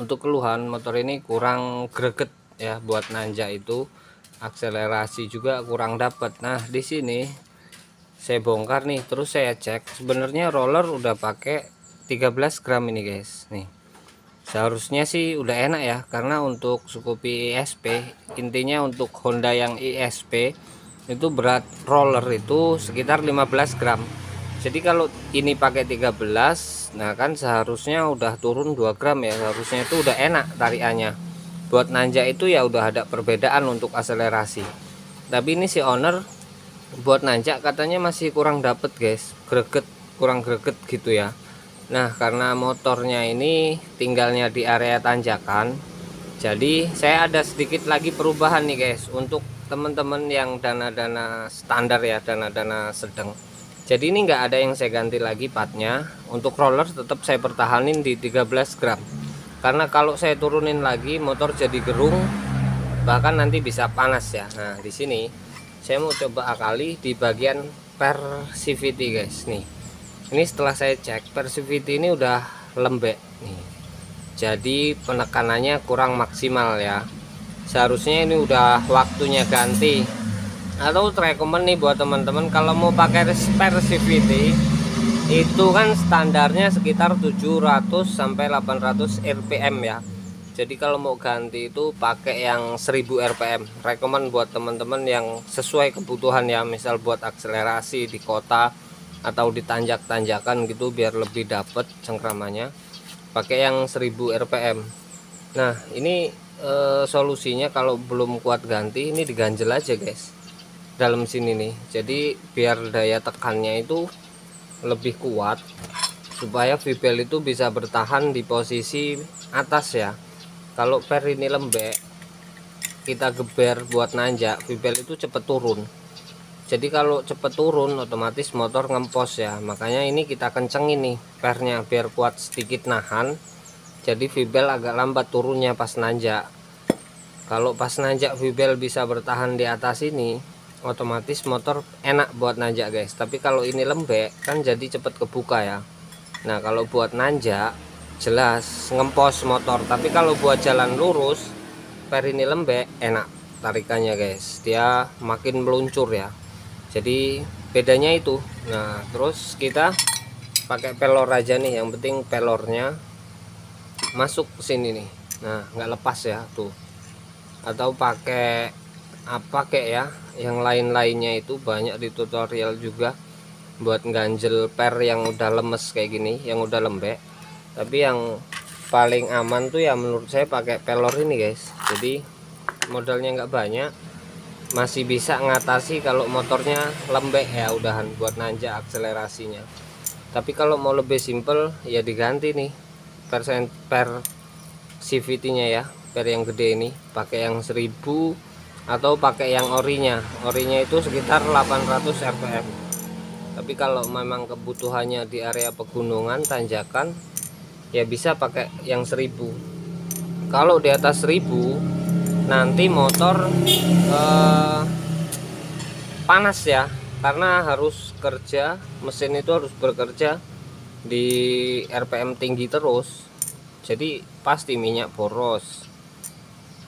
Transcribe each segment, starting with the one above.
Untuk keluhan motor ini kurang greget ya, buat nanjak itu akselerasi juga kurang dapat. Nah di sini saya bongkar nih, terus saya cek sebenarnya roller udah pakai 13 gram ini guys. Nih seharusnya sih udah enak ya, karena untuk Scoopy ISP, intinya untuk Honda yang ISP itu berat roller itu sekitar 15 gram. Jadi kalau ini pakai 13, nah kan seharusnya udah turun 2 gram ya, seharusnya itu udah enak tarikannya. Buat nanjak itu ya udah ada perbedaan untuk akselerasi. Tapi ini si owner buat nanjak katanya masih kurang dapet guys, greget, kurang greget gitu ya. Nah karena motornya ini tinggalnya di area tanjakan, jadi saya ada sedikit lagi perubahan nih guys untuk teman-teman yang dana-dana standar ya, dana-dana sedang. Jadi ini enggak ada yang saya ganti lagi patnya. Untuk roller tetap saya pertahanin di 13 gram, karena kalau saya turunin lagi motor jadi gerung, bahkan nanti bisa panas ya. Nah di sini saya mau coba akali di bagian persivity guys. Nih ini setelah saya cek persivity ini udah lembek nih, jadi penekanannya kurang maksimal ya. Seharusnya ini udah waktunya ganti, atau rekomend nih buat teman-teman kalau mau pakai persivity itu kan standarnya sekitar 700 sampai 800 rpm ya. Jadi kalau mau ganti itu pakai yang 1000 rpm. Rekomend buat teman-teman yang sesuai kebutuhan ya, misal buat akselerasi di kota atau di tanjak-tanjakan gitu biar lebih dapet cengkramannya, pakai yang 1000 rpm. Nah ini solusinya kalau belum kuat ganti, ini diganjel aja guys dalam sini nih, jadi biar daya tekannya itu lebih kuat, supaya VBL itu bisa bertahan di posisi atas ya. Kalau per ini lembek, kita geber buat nanjak, VBL itu cepet turun. Jadi kalau cepet turun otomatis motor ngempos ya, makanya ini kita kencengin nih pernya biar kuat sedikit nahan. Jadi VBL agak lambat turunnya pas nanjak. Kalau pas nanjak VBL bisa bertahan di atas ini, otomatis motor enak buat nanjak guys. Tapi kalau ini lembek kan jadi cepet kebuka ya. Nah kalau buat nanjak jelas ngempos motor, tapi kalau buat jalan lurus per ini lembek enak tarikannya guys, dia makin meluncur ya. Jadi bedanya itu. Nah terus kita pakai pelor aja nih, yang penting pelornya masuk ke sini nih. Nah nggak lepas ya tuh. Atau pakai apa kayak ya, yang lain-lainnya itu banyak di tutorial juga buat ganjel per yang udah lemes kayak gini, yang udah lembek. Tapi yang paling aman tuh ya menurut saya pakai pelor ini guys. Jadi modalnya nggak banyak, masih bisa ngatasi kalau motornya lembek ya udahan buat nanjak akselerasinya. Tapi kalau mau lebih simple ya diganti nih per CVT nya ya, per yang gede ini pakai yang 1000 atau pakai yang orinya itu sekitar 800 rpm. Tapi kalau memang kebutuhannya di area pegunungan tanjakan ya bisa pakai yang 1000. Kalau di atas 1000 nanti motor panas ya, karena harus kerja, mesin itu harus bekerja di rpm tinggi terus, jadi pasti minyak boros,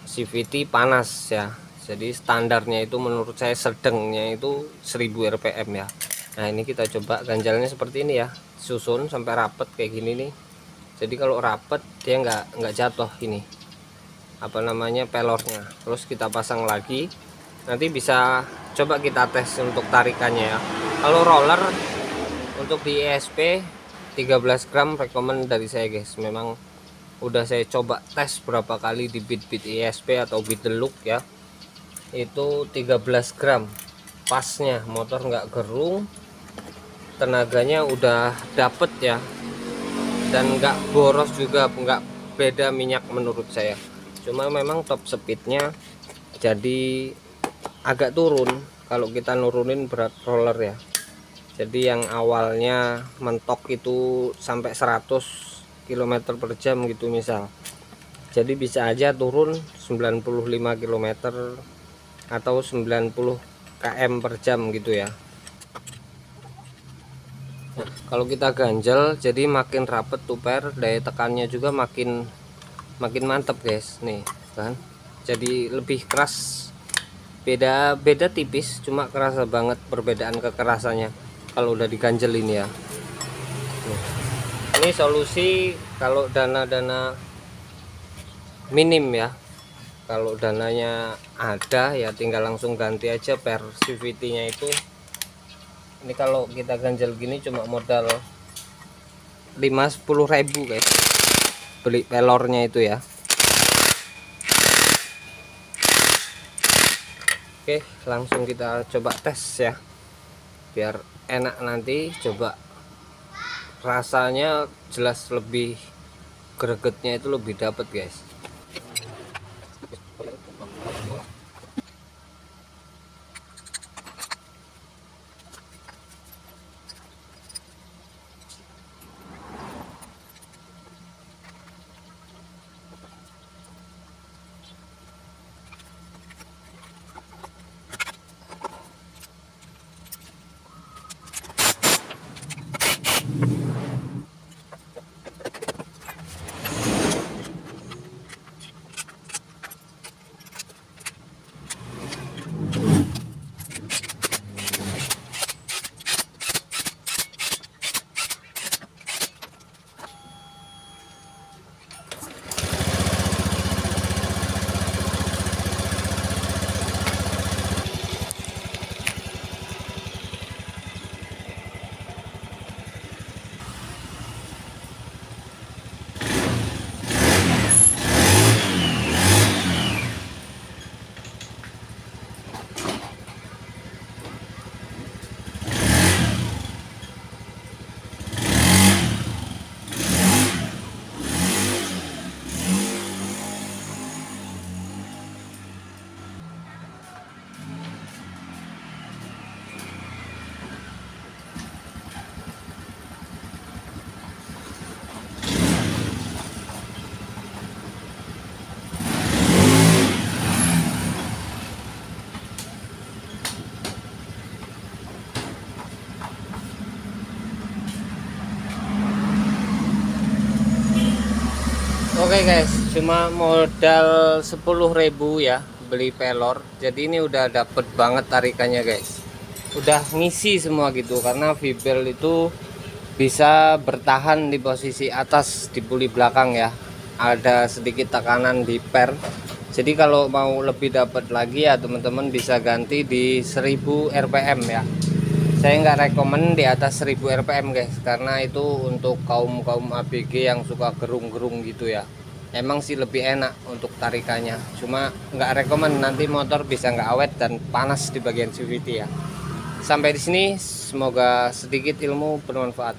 CVT panas ya. Jadi standarnya itu menurut saya sedangnya itu 1000 rpm ya. Nah ini kita coba ganjalnya seperti ini ya, susun sampai rapet kayak gini nih. Jadi kalau rapet dia nggak jatuh ini apa namanya pelornya. Terus kita pasang lagi, nanti bisa coba kita tes untuk tarikannya ya. Kalau roller untuk di ISP 13 gram rekomend dari saya guys. Memang udah saya coba tes berapa kali di beat ISP atau beat Deluxe ya, itu 13 gram pasnya, motor nggak gerung, tenaganya udah dapet ya, dan nggak boros juga, nggak beda minyak menurut saya. Cuma memang top speednya jadi agak turun kalau kita nurunin berat roller ya. Jadi yang awalnya mentok itu sampai 100 km per jam gitu misal, jadi bisa aja turun 95 km atau 90 km per jam gitu ya. Kalau kita ganjel jadi makin rapet tuh per, daya tekannya juga makin makin mantap guys nih kan, jadi lebih keras. Beda tipis, cuma kerasa banget perbedaan kekerasannya kalau udah diganjel ini ya. Nih. Ini solusi kalau dana minim ya. Kalau dananya ada ya tinggal langsung ganti aja per CVT nya itu. Ini kalau kita ganjel gini cuma modal 5-10 ribu guys, beli pelornya itu ya. Oke, langsung kita coba tes ya, biar enak nanti. Coba rasanya jelas lebih, gregetnya itu lebih dapet guys. Oke guys, cuma modal 10.000 ya beli pelor. Jadi ini udah dapet banget tarikannya guys. Udah ngisi semua gitu, karena V-bel itu bisa bertahan di posisi atas di puli belakang ya. Ada sedikit tekanan di per. Jadi kalau mau lebih dapat lagi ya teman-teman bisa ganti di 1000 rpm ya. Saya nggak rekomen di atas 1000 rpm guys, karena itu untuk kaum ABG yang suka gerung-gerung gitu ya. Emang sih lebih enak untuk tarikannya, cuma nggak rekomen, nanti motor bisa nggak awet dan panas di bagian CVT ya. Sampai di sini, semoga sedikit ilmu bermanfaat.